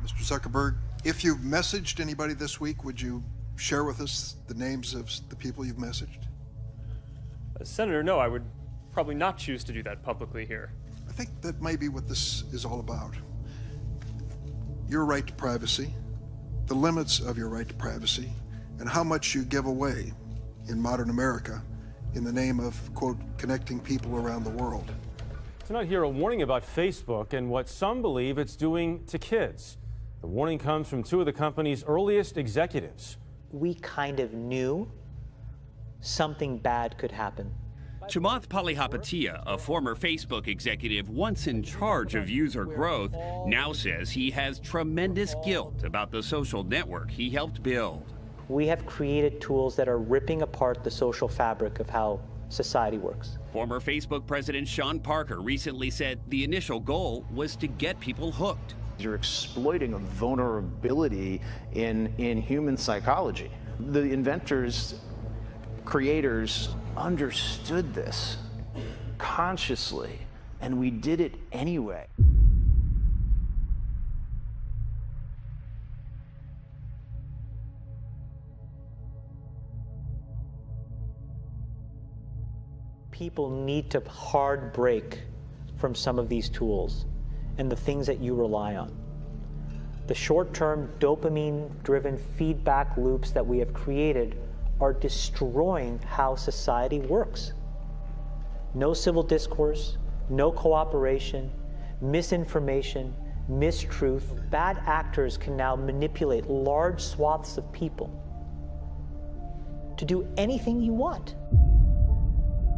Mr. Zuckerberg, if you've messaged anybody this week, would you share with us the names of the people you've messaged? Senator, no, I would probably not choose to do that publicly here. I think that may be what this is all about. Your right to privacy, the limits of your right to privacy, and how much you give away in modern America in the name of, quote, connecting people around the world. Tonight here, a warning about Facebook and what some believe it's doing to kids. The warning comes from two of the company's earliest executives. We kind of knew something bad could happen. Chamath Palihapitiya, a former Facebook executive once in charge of user growth, now says he has tremendous guilt about the social network he helped build. We have created tools that are ripping apart the social fabric of how society works. Former Facebook president Sean Parker recently said the initial goal was to get people hooked. You're exploiting a vulnerability in human psychology. The inventors, creators understood this consciously, and we did it anyway. People need to hard break from some of these tools and the things that you rely on. The short-term dopamine-driven feedback loops that we have created are destroying how society works. No civil discourse, no cooperation, misinformation, mistruth. Bad actors can now manipulate large swaths of people to do anything you want.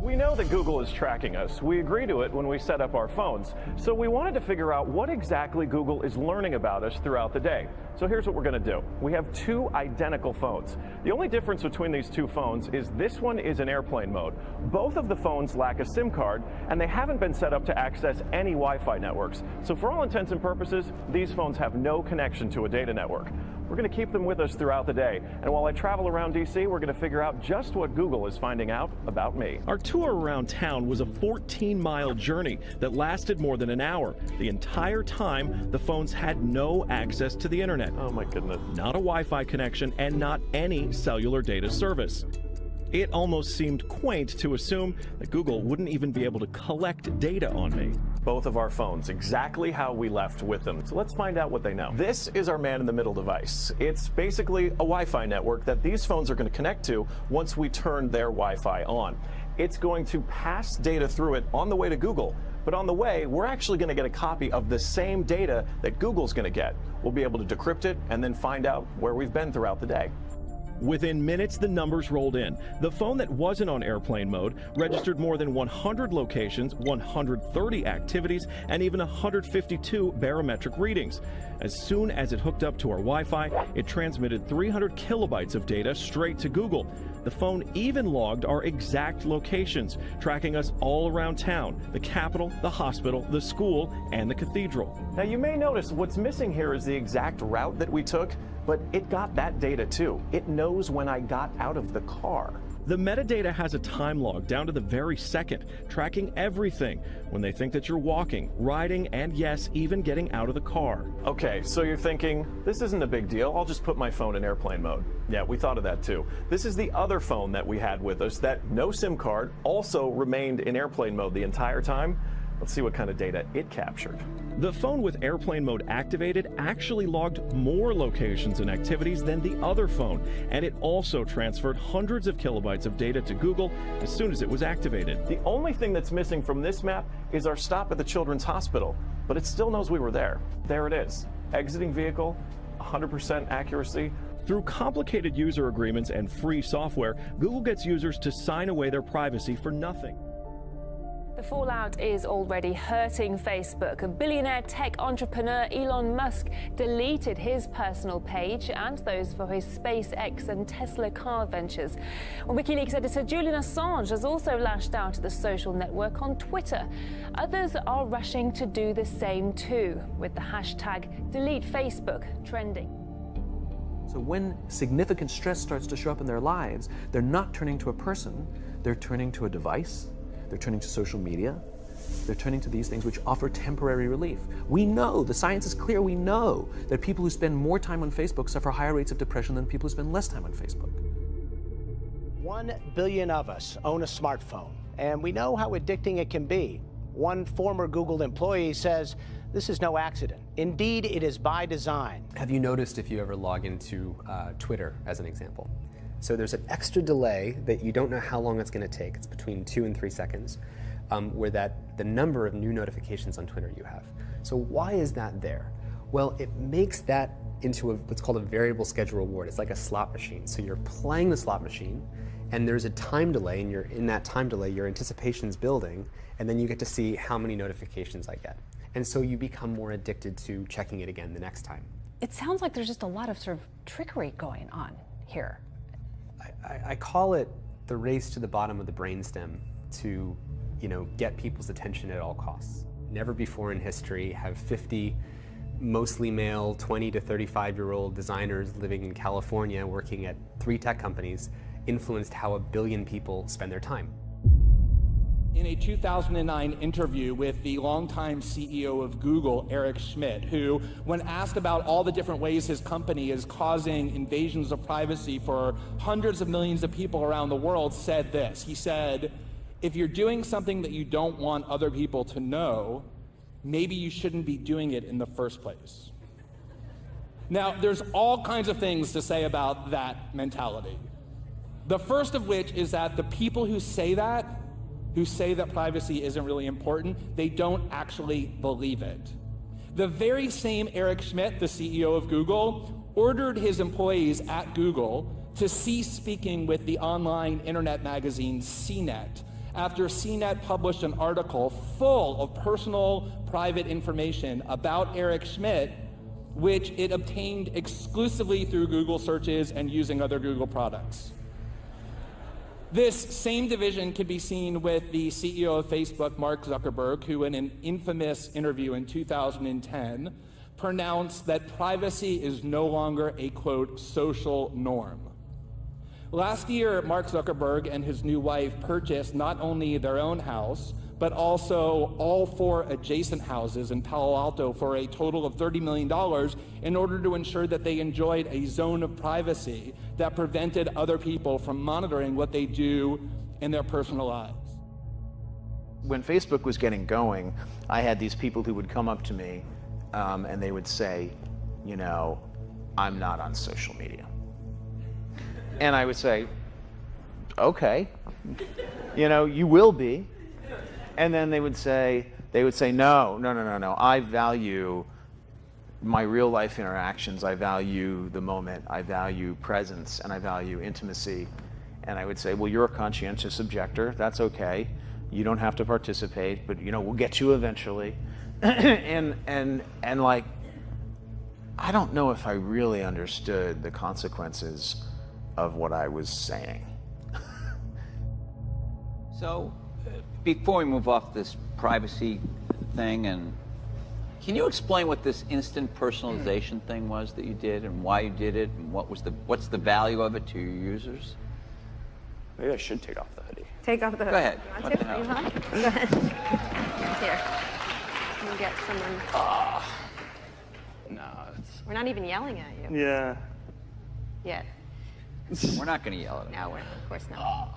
We know that Google is tracking us. We agree to it when we set up our phones. So we wanted to figure out what exactly Google is learning about us throughout the day. So here's what we're going to do. We have two identical phones. The only difference between these two phones is this one is in airplane mode. Both of the phones lack a SIM card, and they haven't been set up to access any Wi-Fi networks. So for all intents and purposes, these phones have no connection to a data network. We're going to keep them with us throughout the day. And while I travel around DC, we're going to figure out just what Google is finding out about me. Our tour around town was a 14-mile journey that lasted more than an hour. The entire time, the phones had no access to the internet. Oh my goodness. Not a Wi-Fi connection and not any cellular data service. It almost seemed quaint to assume that Google wouldn't even be able to collect data on me. Both of our phones, exactly how we left with them. So let's find out what they know. This is our man-in-the-middle device. It's basically a Wi-Fi network that these phones are going to connect to once we turn their Wi-Fi on. It's going to pass data through it on the way to Google, but on the way, we're actually going to get a copy of the same data that Google's going to get. We'll be able to decrypt it and then find out where we've been throughout the day. Within minutes, the numbers rolled in. The phone that wasn't on airplane mode registered more than 100 locations, 130 activities, and even 152 barometric readings. As soon as it hooked up to our Wi-Fi, it transmitted 300 kilobytes of data straight to Google. The phone even logged our exact locations, tracking us all around town, the Capitol, the hospital, the school, and the cathedral. Now you may notice what's missing here is the exact route that we took, but it got that data too. It knows when I got out of the car. The metadata has a time log down to the very second, tracking everything when they think that you're walking, riding, and yes, even getting out of the car. Okay, so you're thinking, this isn't a big deal. I'll just put my phone in airplane mode. Yeah, we thought of that too. This is the other phone that we had with us that no SIM card, also remained in airplane mode the entire time. Let's see what kind of data it captured. The phone with airplane mode activated actually logged more locations and activities than the other phone, and it also transferred hundreds of kilobytes of data to Google as soon as it was activated. The only thing that's missing from this map is our stop at the Children's Hospital, but it still knows we were there. There it is. Exiting vehicle, 100% accuracy. Through complicated user agreements and free software, Google gets users to sign away their privacy for nothing. The fallout is already hurting Facebook. A billionaire tech entrepreneur Elon Musk deleted his personal page and those for his SpaceX and Tesla car ventures. Well, WikiLeaks editor Julian Assange has also lashed out at the social network on Twitter. Others are rushing to do the same too, with the hashtag #DeleteFacebook trending. So when significant stress starts to show up in their lives, they're not turning to a person, they're turning to a device. They're turning to social media, They're turning to these things which offer temporary relief. We know, the science is clear, we know that people who spend more time on Facebook suffer higher rates of depression than people who spend less time on Facebook. 1 billion of us own a smartphone, and we know how addicting it can be. One former Google employee says this is no accident. Indeed, it is by design. Have you noticed if you ever log into Twitter, as an example? So there's an extra delay that you don't know how long it's going to take. It's between 2 and 3 seconds, where the number of new notifications on Twitter you have. So why is that there? Well, it makes that into what's called a variable schedule reward. It's like a slot machine. So you're playing the slot machine, and there's a time delay, and in that time delay, your anticipation's building, and then you get to see how many notifications I get. And so you become more addicted to checking it again the next time. It sounds like there's just a lot of sort of trickery going on here. I call it the race to the bottom of the brainstem to, get people's attention at all costs. Never before in history have 50 mostly male 20 to 35-year-old designers living in California working at 3 tech companies influenced how 1 billion people spend their time. In a 2009 interview with the longtime CEO of Google, Eric Schmidt, who, when asked about all the different ways his company is causing invasions of privacy for hundreds of millions of people around the world, said this. He said, if you're doing something that you don't want other people to know, maybe you shouldn't be doing it in the first place. Now, there's all kinds of things to say about that mentality. The first of which is that the people who say that privacy isn't really important, they don't actually believe it. The very same Eric Schmidt, the CEO of Google, ordered his employees at Google to cease speaking with the online internet magazine CNET after CNET published an article full of personal, private information about Eric Schmidt, which it obtained exclusively through Google searches and using other Google products. This same division can be seen with the CEO of Facebook, Mark Zuckerberg, who in an infamous interview in 2010 pronounced that privacy is no longer a, quote, social norm. Last year, Mark Zuckerberg and his new wife purchased not only their own house, but also all 4 adjacent houses in Palo Alto for a total of $30 million in order to ensure that they enjoyed a zone of privacy that prevented other people from monitoring what they do in their personal lives. When Facebook was getting going, I had these people who would come up to me and they would say, I'm not on social media. And I would say, okay, you will be. And then they would say, no, I value my real life interactions. I value the moment. I value presence, and I value intimacy. And I would say, well, you're a conscientious objector. That's okay. You don't have to participate, but we'll get you eventually. and like, I don't know if I really understood the consequences of what I was saying. So, before we move off this privacy thing, can you explain what this instant personalization thing was that you did and why you did it and what's the value of it to your users? Maybe I should take off the hoodie. Take off the hoodie. Go ahead. You want to? You want? Go ahead. Here. Can you get someone? No, We're not even yelling at you. Yeah. Yet. We're not going to yell at them. No, we're of course not.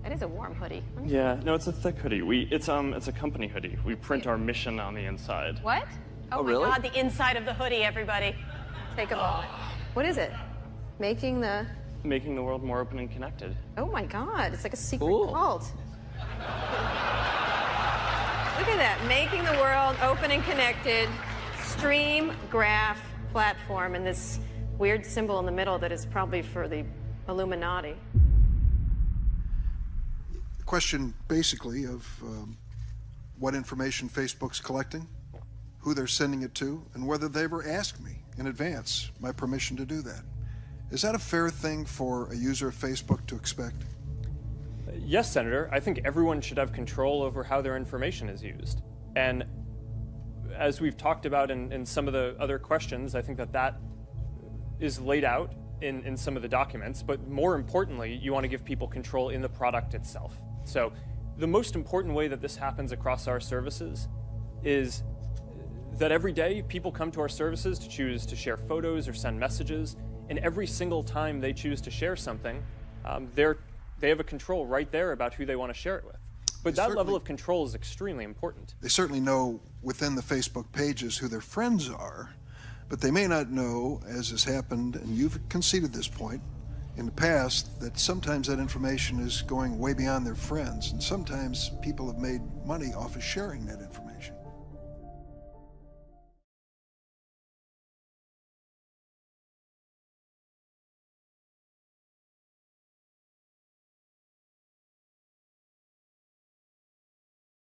That is a warm hoodie. Yeah, no, it's a thick hoodie. It's a company hoodie. We print our mission on the inside. What? Oh my really? God, the inside of the hoodie, everybody. Take a moment. What is it? Making the world more open and connected. Oh my God, it's like a secret Cool. cult. Look at that, making the world open and connected, stream graph platform, and this weird symbol in the middle that is probably for the Illuminati. The question basically of what information Facebook's collecting, who they're sending it to, and whether they ever asked me in advance my permission to do that. Is that a fair thing for a user of Facebook to expect? Yes, Senator. I think everyone should have control over how their information is used. And as we've talked about in some of the other questions, I think that is laid out in some of the documents. But more importantly, you want to give people control in the product itself. So the most important way that this happens across our services is that every day people come to our services to choose to share photos or send messages, and every single time they choose to share something, they have a control right there about who they want to share it with. But that level of control is extremely important. They certainly know within the Facebook pages who their friends are, but they may not know, as has happened, and you've conceded this point in the past, that sometimes that information is going way beyond their friends, and sometimes people have made money off of sharing that information.